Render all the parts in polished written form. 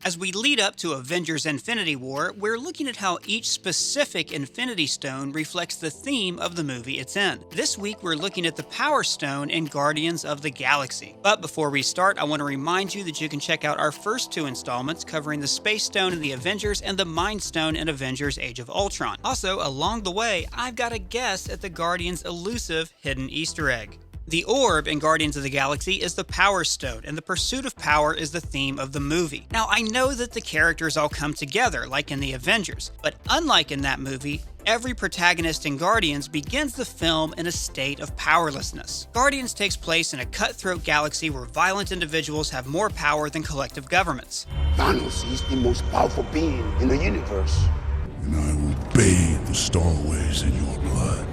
As we lead up to Avengers Infinity War, we're looking at how each specific Infinity Stone reflects the theme of the movie it's in. This week, we're looking at the Power Stone in Guardians of the Galaxy. But before we start, I want to remind you that you can check out our first two installments covering the Space Stone in the Avengers and the Mind Stone in Avengers Age of Ultron. Also, along the way, I've got a guess at the Guardians' elusive hidden Easter egg. The orb in Guardians of the Galaxy is the Power Stone, and the pursuit of power is the theme of the movie. Now, I know that the characters all come together, like in the Avengers, but unlike in that movie, every protagonist in Guardians begins the film in a state of powerlessness. Guardians takes place in a cutthroat galaxy where violent individuals have more power than collective governments. Thanos is the most powerful being in the universe. And I will bathe the starways in your blood.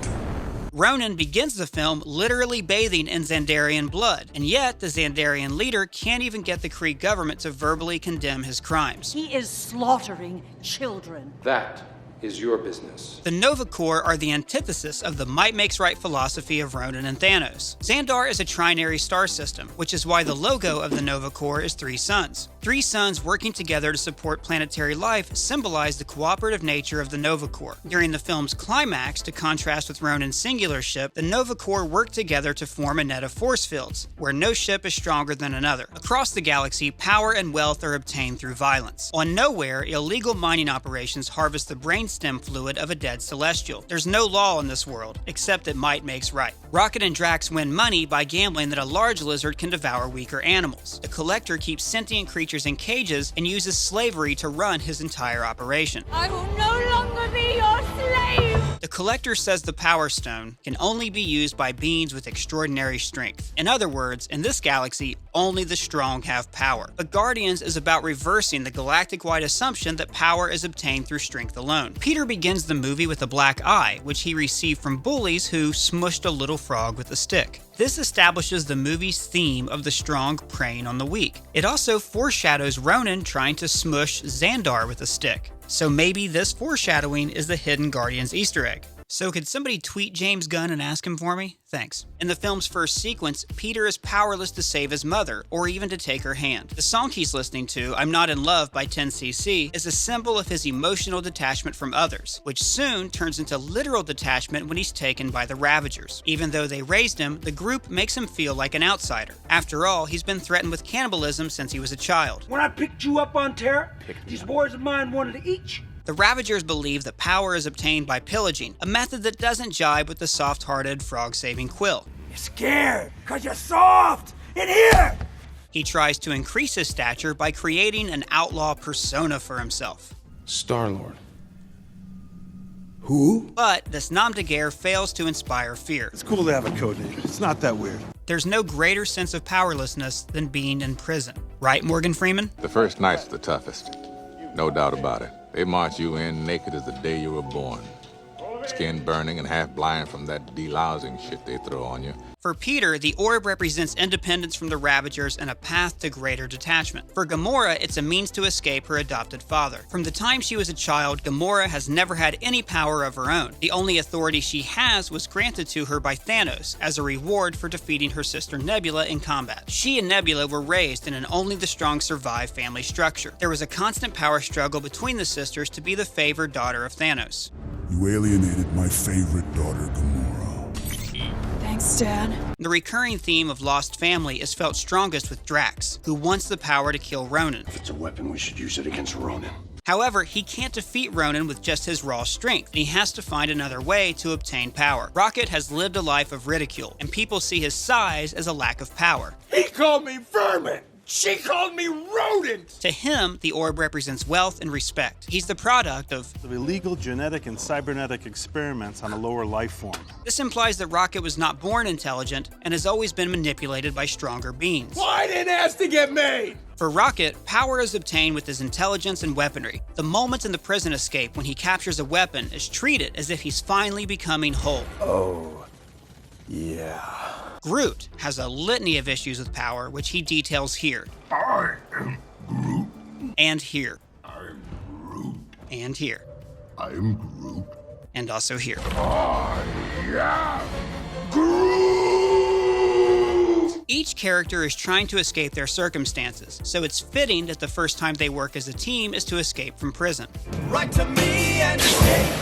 Ronan begins the film literally bathing in Xandarian blood, and yet the Xandarian leader can't even get the Kree government to verbally condemn his crimes. He is slaughtering children. That is your business. The Nova Corps are the antithesis of the might makes right philosophy of Ronan and Thanos. Xandar is a trinary star system, which is why the logo of the Nova Corps is three suns. Three suns working together to support planetary life symbolize the cooperative nature of the Nova Corps. During the film's climax, to contrast with Ronan's singular ship, the Nova Corps work together to form a net of force fields, where no ship is stronger than another. Across the galaxy, power and wealth are obtained through violence. On Nowhere, illegal mining operations harvest the brainstem fluid of a dead Celestial. There's no law in this world, except that might makes right. Rocket and Drax win money by gambling that a large lizard can devour weaker animals. The Collector keeps sentient creatures in cages and uses slavery to run his entire operation. I will no longer be your slave! The Collector says the Power Stone can only be used by beings with extraordinary strength. In other words, in this galaxy, only the strong have power. But Guardians is about reversing the galactic-wide assumption that power is obtained through strength alone. Peter begins the movie with a black eye, which he received from bullies who smushed a little frog with a stick. This establishes the movie's theme of the strong preying on the weak. It also foreshadows Ronan trying to smush Xandar with a stick. So maybe this foreshadowing is the hidden Guardians Easter egg. So could somebody tweet James Gunn and ask him for me? Thanks. In the film's first sequence, Peter is powerless to save his mother, or even to take her hand. The song he's listening to, I'm Not in Love by 10cc, is a symbol of his emotional detachment from others, which soon turns into literal detachment when he's taken by the Ravagers. Even though they raised him, the group makes him feel like an outsider. After all, he's been threatened with cannibalism since he was a child. When I picked you up on Terra, these boys of mine wanted to eat you. The Ravagers believe that power is obtained by pillaging, a method that doesn't jibe with the soft-hearted frog-saving Quill. You're scared, cause you're soft! In here! He tries to increase his stature by creating an outlaw persona for himself. Star-Lord. Who? But this nom de guerre fails to inspire fear. It's cool to have a code name. It's not that weird. There's no greater sense of powerlessness than being in prison. Right, Morgan Freeman? The first night's the toughest. No doubt about it. They march you in naked as the day you were born. Skin burning and half blind from that delousing shit they throw on you. For Peter, the orb represents independence from the Ravagers and a path to greater detachment. For Gamora, it's a means to escape her adopted father. From the time she was a child, Gamora has never had any power of her own. The only authority she has was granted to her by Thanos as a reward for defeating her sister Nebula in combat. She and Nebula were raised in an only the strong survive family structure. There was a constant power struggle between the sisters to be the favored daughter of Thanos. You alienated my favorite daughter, Gamora. Thanks, Dad. The recurring theme of lost family is felt strongest with Drax, who wants the power to kill Ronan. If it's a weapon, we should use it against Ronan. However, he can't defeat Ronan with just his raw strength, and he has to find another way to obtain power. Rocket has lived a life of ridicule, and people see his size as a lack of power. He called me vermin! She called me rodent! To him, the orb represents wealth and respect. He's the product of Illegal genetic and cybernetic experiments on a lower life form. This implies that Rocket was not born intelligent and has always been manipulated by stronger beings. Why didn't ask to get made? For Rocket, power is obtained with his intelligence and weaponry. The moment in the prison escape when he captures a weapon is treated as if he's finally becoming whole. Oh, yeah. Groot has a litany of issues with power, which he details here. I am Groot. And here. I'm Groot. And here. I'm Groot. And also here. I am Groot. Each character is trying to escape their circumstances, so it's fitting that the first time they work as a team is to escape from prison. Right to me and escape.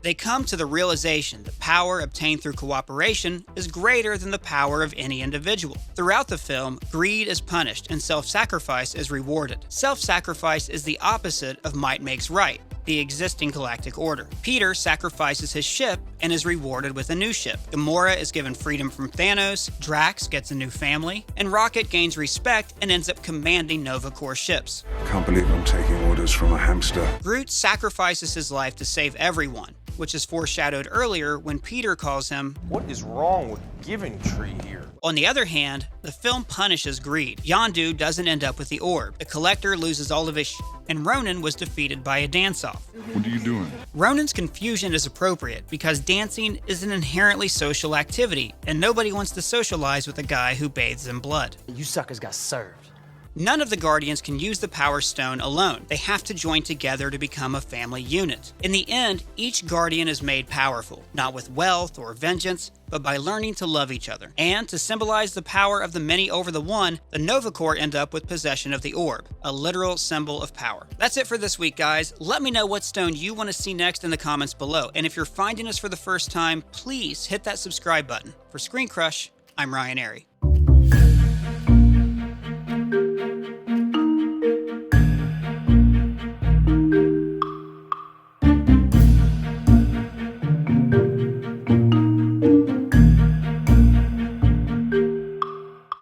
They come to the realization that power obtained through cooperation is greater than the power of any individual. Throughout the film, greed is punished and self-sacrifice is rewarded. Self-sacrifice is the opposite of might makes right, the existing galactic order. Peter sacrifices his ship and is rewarded with a new ship. Gamora is given freedom from Thanos, Drax gets a new family, and Rocket gains respect and ends up commanding Nova Corps ships. Can't believe I'm taking orders from a hamster. Groot sacrifices his life to save everyone, which is foreshadowed earlier when Peter calls him, "What is wrong with Giving Tree here?" On the other hand, the film punishes greed. Yondu doesn't end up with the orb, the Collector loses all of his and Ronan was defeated by a dance-off. What are you doing? Ronan's confusion is appropriate because dancing is an inherently social activity, and nobody wants to socialize with a guy who bathes in blood. You suckers got served. None of the Guardians can use the Power Stone alone. They have to join together to become a family unit. In the end, each Guardian is made powerful, not with wealth or vengeance, but by learning to love each other. And to symbolize the power of the many over the one, the Nova Corps end up with possession of the orb, a literal symbol of power. That's it for this week, guys. Let me know what stone you want to see next in the comments below. And if you're finding us for the first time, please hit that subscribe button. For ScreenCrush, I'm Ryan Airy.